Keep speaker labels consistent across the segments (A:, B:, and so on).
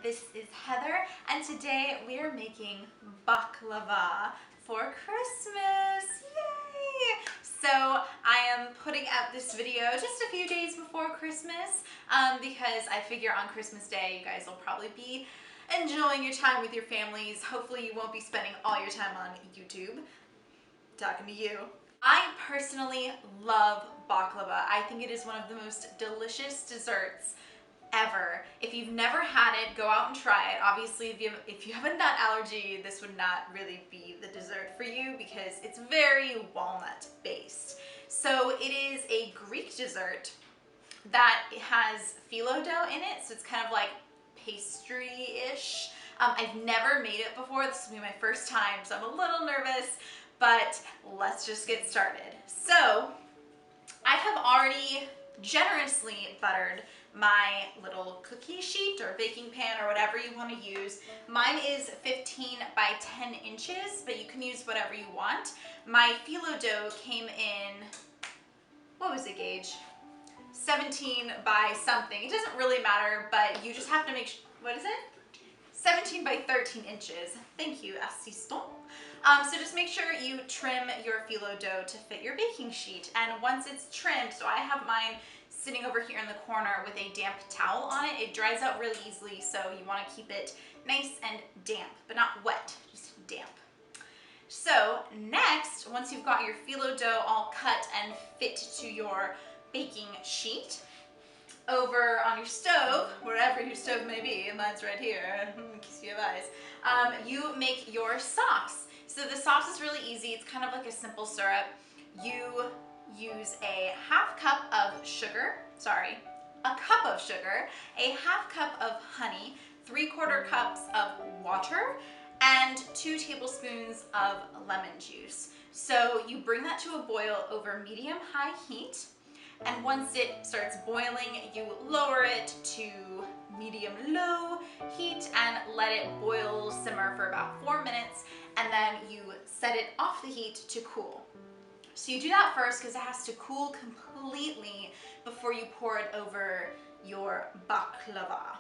A: This is Heather, and today we are making baklava for Christmas. Yay! So I am putting out this video just a few days before Christmas because I figure on Christmas Day you guys will probably be enjoying your time with your families. Hopefully you won't be spending all your time on YouTube. Talking to you. I personally love baklava. I think it is one of the most delicious desserts ever. If you've never had it, go out and try it. Obviously, if you have a nut allergy, this would not really be the dessert for you because it's very walnut based. So it is a Greek dessert that has phyllo dough in it, so it's kind of like pastry-ish. I've never made it before. This will be my first time, so I'm a little nervous, but let's just get started. So I have already generously buttered my little cookie sheet or baking pan or whatever you want to use. Mine is 15 by 10 inches, but you can use whatever you want. My phyllo dough came in, what was the gauge? 17 by something. It doesn't really matter, but you just have to make, what is it? 17 by 13 inches. Thank you, assistant. So just make sure you trim your phyllo dough to fit your baking sheet. And once it's trimmed, so I have mine sitting over here in the corner with a damp towel on it. It dries out really easily, so you want to keep it nice and damp, but not wet, just damp. So next, once you've got your phyllo dough all cut and fit to your baking sheet, over on your stove, wherever your stove may be, and mine's right here, in case you have eyes, you make your sauce. So the sauce is really easy. It's kind of like a simple syrup. You use a cup of sugar, a half cup of honey, 3/4 cups of water, and 2 tablespoons of lemon juice. So you bring that to a boil over medium-high heat, and once it starts boiling, you lower it to medium-low heat and let it boil, simmer for about 4 minutes, and then you set it off the heat to cool. So you do that first because it has to cool completely before you pour it over your baklava.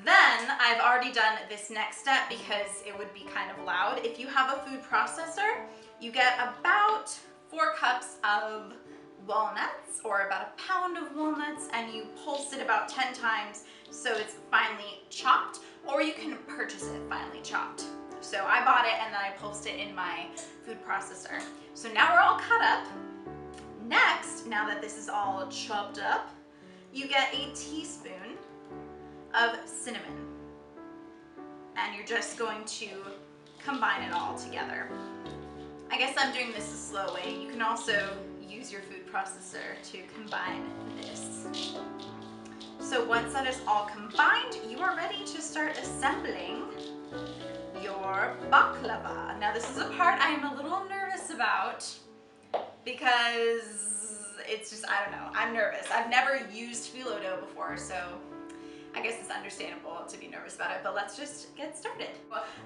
A: Then I've already done this next step because it would be kind of loud. If you have a food processor, you get about 4 cups of walnuts, or about a pound of walnuts, and you pulse it about 10 times so it's finely chopped, or you can purchase it finely chopped. So I bought it and then I pulsed it in my food processor. So now we're all cut up. Next, now that this is all chopped up, you get a teaspoon of cinnamon. And you're just going to combine it all together. I guess I'm doing this the slow way. You can also use your food processor to combine this. So once that is all combined, you are ready to start assembling your baklava. Now this is a part I am a little nervous about because it's just, I don't know, I'm nervous. I've never used phyllo dough before, so I guess it's understandable to be nervous about it, but let's just get started.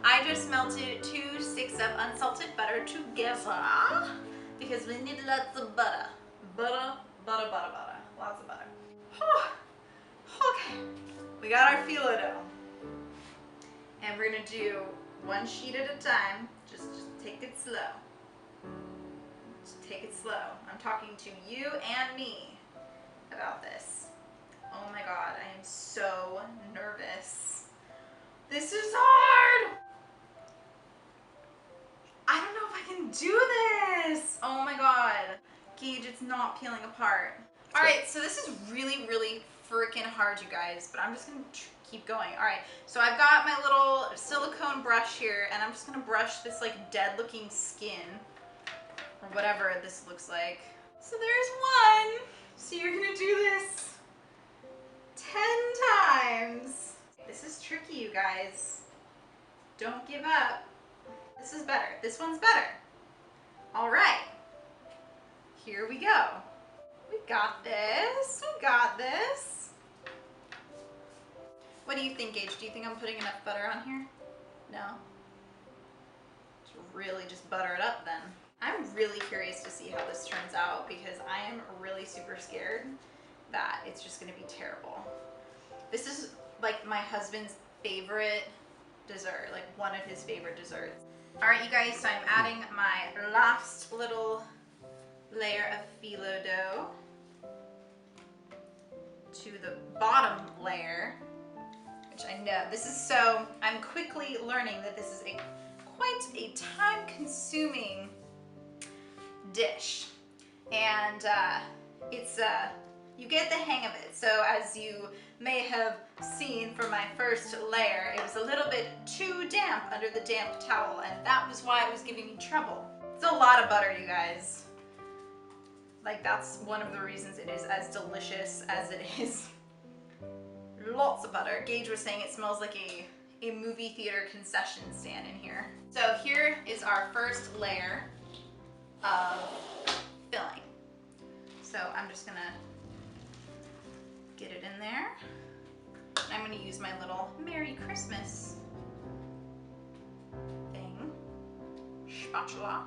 A: I just melted 2 sticks of unsalted butter together because we need lots of butter. Butter, butter, butter, butter. Lots of butter. Okay, we got our phyllo dough. And we're gonna do 1 sheet at a time. Just take it slow. Just take it slow. I'm talking to you and me about this. Oh my God, I am so nervous. This is hard. I don't know if I can do this. Oh my God. Gage, it's not peeling apart. All right, so this is really, really freaking hard, you guys, but I'm just gonna keep going. All right, so I've got my little silicone brush here, and I'm just gonna brush this like dead looking skin, or whatever this looks like. So there's 1. So you're gonna do this 10 times. This is tricky, you guys. Don't give up. This is better. This one's better. All right, here we go. We got this. We got this. What do you think, Gage? Do you think I'm putting enough butter on here? No? Really just butter it up then. I'm really curious to see how this turns out because I am really super scared that it's just gonna be terrible. This is like my husband's favorite dessert, like one of his favorite desserts. All right, you guys, so I'm adding my last little layer of phyllo dough to the bottom layer, which I know this is so, I'm quickly learning that this is quite a time-consuming dish, and you get the hang of it. So as you may have seen from my first layer, it was a little bit too damp under the damp towel, and that was why it was giving me trouble. It's a lot of butter, you guys. Like, that's one of the reasons it is as delicious as it is. Lots of butter. Gage was saying it smells like a movie theater concession stand in here. So here is our first layer of filling. So I'm just gonna get it in there. And I'm gonna use my little Merry Christmas thing, spatula,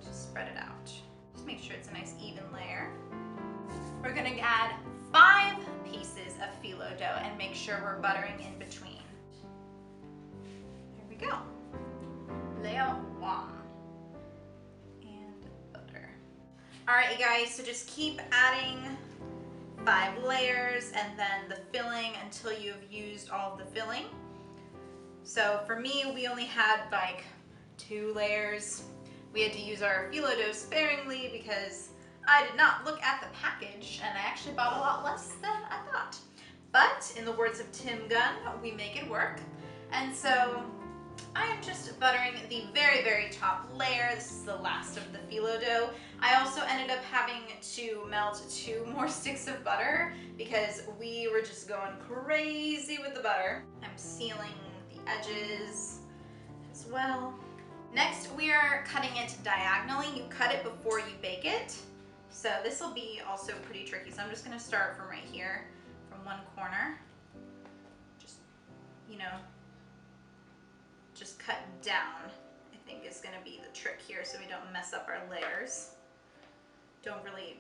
A: to spread it out. Just make sure it's a nice even layer. We're gonna add 5 pieces of phyllo dough and make sure we're buttering in between. Here we go. Layer 1. And butter. All right, you guys, so just keep adding 5 layers and then the filling until you've used all of the filling. So for me, we only had like 2 layers. We had to use our phyllo dough sparingly because I did not look at the package and I actually bought a lot less than I thought. But in the words of Tim Gunn, we make it work. And so I am just buttering the very, very top layer. This is the last of the phyllo dough. I also ended up having to melt 2 more sticks of butter because we were just going crazy with the butter. I'm sealing the edges as well. Next, we are cutting it diagonally. You cut it before you bake it. So this will be also pretty tricky. So I'm just gonna start from right here, from one corner. Just, you know, just cut down, I think is gonna be the trick here so we don't mess up our layers. Don't really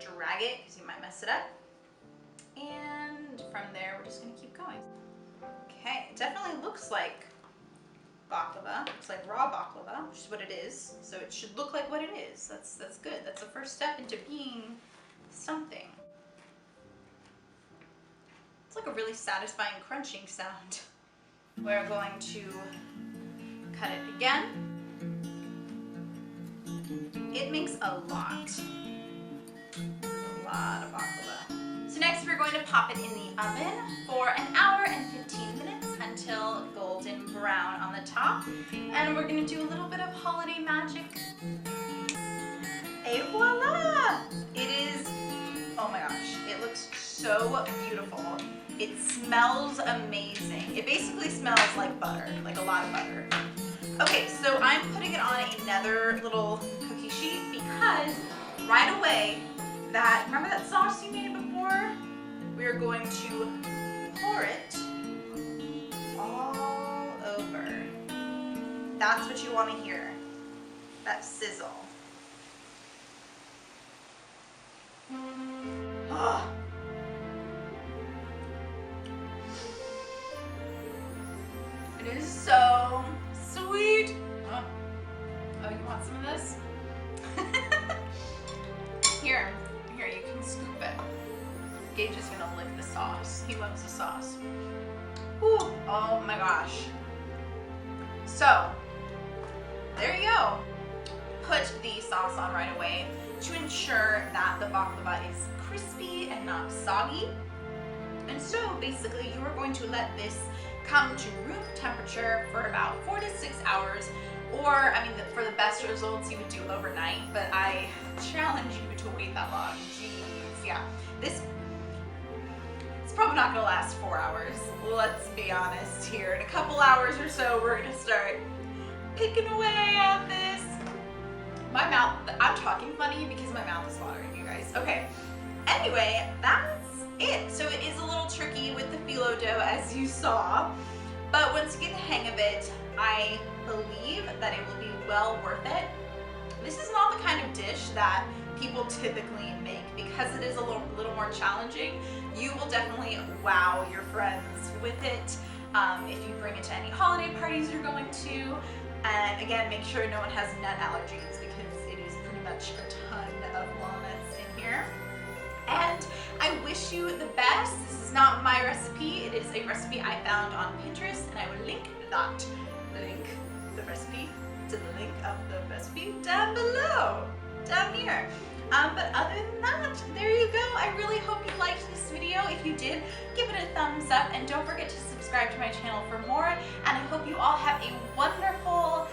A: drag it because you might mess it up. And from there, we're just gonna keep going. Okay, it definitely looks like baklava. It's like raw baklava, which is what it is. So it should look like what it is. That's good. That's the first step into being something. It's like a really satisfying crunching sound. We're going to cut it again. It makes a lot. A lot of baklava. So next we're going to pop it in the oven for an hour and 15 minutes until golden brown on the top. And we're gonna do a little bit of holiday magic. Et voila! It is, oh my gosh, it looks so beautiful. It smells amazing. It basically smells like butter, like a lot of butter. Okay, so I'm putting it on another little cookie sheet because right away, remember that sauce you made before? We're going to pour it all over. That's what you want to hear, that sizzle. Oh. It is so sweet. Oh, you want some of this? Here, you can scoop it. Gage is gonna lick the sauce. He loves the sauce. Ooh, oh my gosh. So, there you go. Put the sauce on right away to ensure that the baklava is crispy and not soggy. And so basically you are going to let this come to room temperature for about 4 to 6 hours, or I mean for the best results you would do overnight, but I challenge you to wait that long. Jeez, yeah. It's probably not gonna last 4 hours. Let's be honest here. In a couple hours or so, we're gonna start picking away at this. My mouth, I'm talking funny because my mouth is watering, you guys. Okay, anyway, that's it. So it is a little tricky with the phyllo dough, as you saw, but once you get the hang of it, I believe that it will be well worth it. this is not the kind of dish that people typically make because it is a little more challenging. You will definitely wow your friends with it if you bring it to any holiday parties you're going to. And again, make sure no one has nut allergies because it is pretty much a ton of walnuts in here. And I wish you the best. This is not my recipe. It is a recipe I found on Pinterest, and I will link the recipe to the link of the recipe down below, down here. But other than that, there you go. I really hope you liked this video. If you did, give it a thumbs up, and don't forget to subscribe to my channel for more. And I hope you all have a wonderful,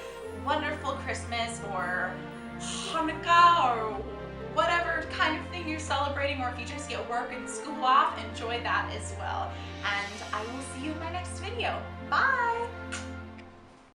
A: wonderful Christmas or Hanukkah or whatever kind of thing you're celebrating, or if you just get work and school off, enjoy that as well. And I will see you in my next video. Bye!